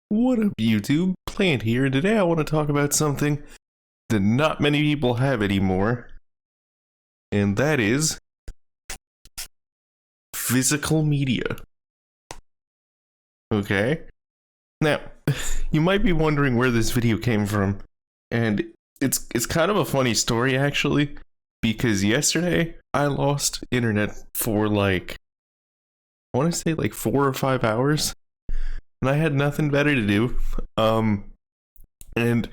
What up, YouTube? Plant here, and today I want to talk about something that not many people have anymore, and that is physical media. Okay? Now, you might be wondering where this video came from, and it's kind of a funny story actually, because yesterday I lost internet for I want to say 4 or 5 hours. And I had nothing better to do. And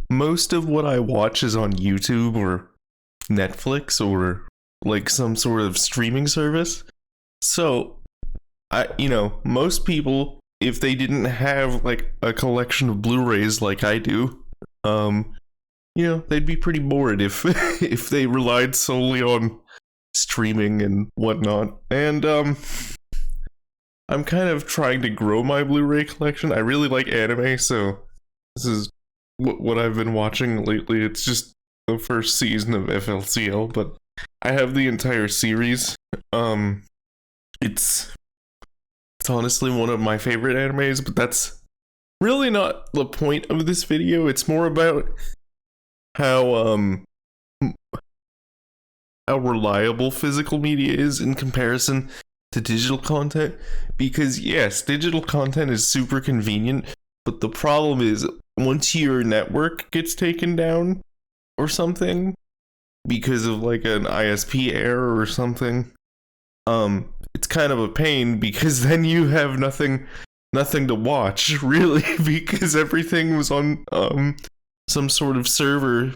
most of what I watch is on YouTube or Netflix or some sort of streaming service. So, most people, if they didn't have a collection of Blu-rays like I do, they'd be pretty bored if if they relied solely on streaming and whatnot. And I'm kind of trying to grow my Blu-ray collection. I really like anime, so this is what I've been watching lately. It's just the first season of FLCL, but I have the entire series. It's honestly one of my favorite animes, but that's really not the point of this video. It's more about how reliable physical media is in comparison to digital content, because yes, digital content is super convenient, but the problem is once your network gets taken down or something because of an ISP error or something, it's kind of a pain, because then you have nothing to watch really, because everything was on some sort of server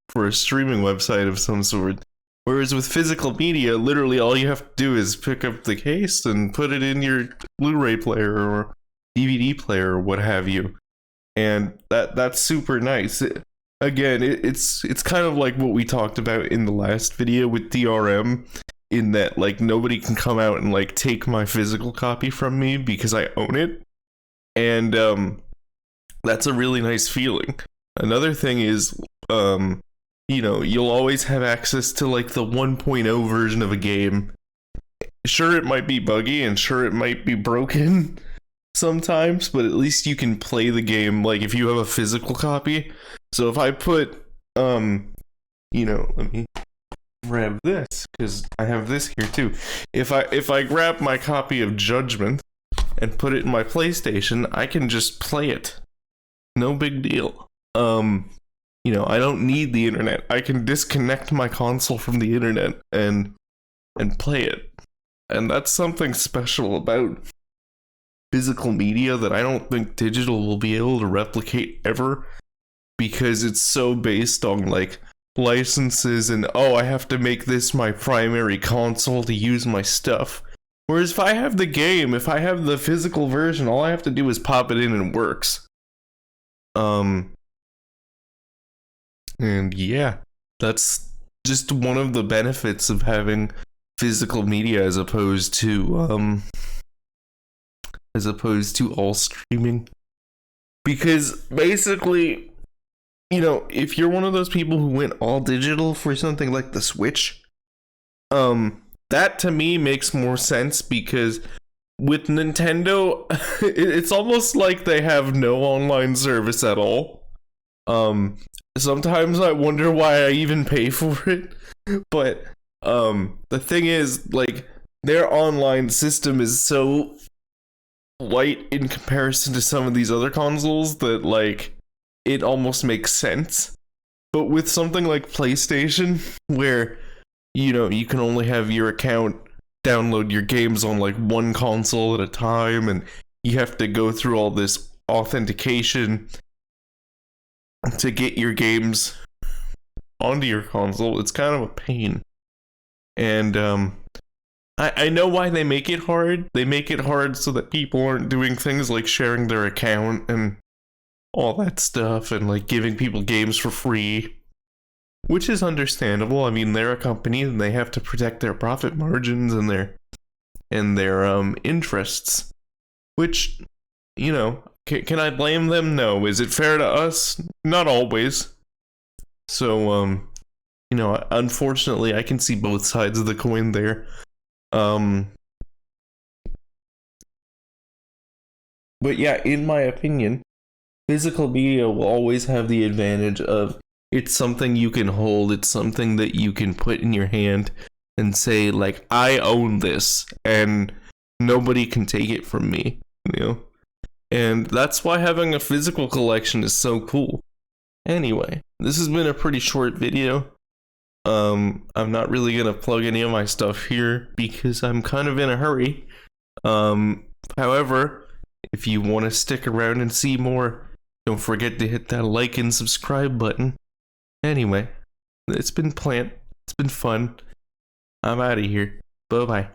for a streaming website of some sort. Whereas with physical media, literally all you have to do is pick up the case and put it in your Blu-ray player or DVD player or what have you. And that's super nice. It's kind of like what we talked about in the last video with DRM, in that nobody can come out and take my physical copy from me because I own it. And that's a really nice feeling. Another thing is you'll always have access to the 1.0 version of a game. Sure, it might be buggy and sure it might be broken sometimes, but at least you can play the game if you have a physical copy. So if I put let me grab this, because I have this here too. If I grab my copy of Judgment and put it in my PlayStation, I can just play it. No big deal. I don't need the internet. I can disconnect my console from the internet and play it. And that's something special about physical media that I don't think digital will be able to replicate ever, because it's so based on licenses and I have to make this my primary console to use my stuff. Whereas if I have the game, if I have the physical version, all I have to do is pop it in and it works. And yeah, that's just one of the benefits of having physical media as opposed to all streaming. Because basically, if you're one of those people who went all digital for something like the Switch, that to me makes more sense, because with Nintendo, it's almost like they have no online service at all. Sometimes I wonder why I even pay for it. But the thing is, their online system is so light in comparison to some of these other consoles that it almost makes sense. But with something like PlayStation, where you can only have your account download your games on one console at a time, and you have to go through all this authentication to get your games onto your console, it's kind of a pain. And I know why they make it hard. They make it hard so that people aren't doing things like sharing their account and all that stuff, and giving people games for free, which is understandable. I mean, they're a company and they have to protect their profit margins and their interests, which can I blame them? No. Is it fair to us? Not always. So, unfortunately, I can see both sides of the coin there. But yeah, in my opinion, physical media will always have the advantage of it's something you can hold, it's something that you can put in your hand and say, like, I own this and nobody can take it from me, you know? And that's why having a physical collection is so cool. Anyway, this has been a pretty short video. I'm not really gonna plug any of my stuff here because I'm kind of in a hurry. However, if you want to stick around and see more, don't forget to hit that like and subscribe button. Anyway, it's been Plant. It's been fun. I'm out of here. Bye-bye.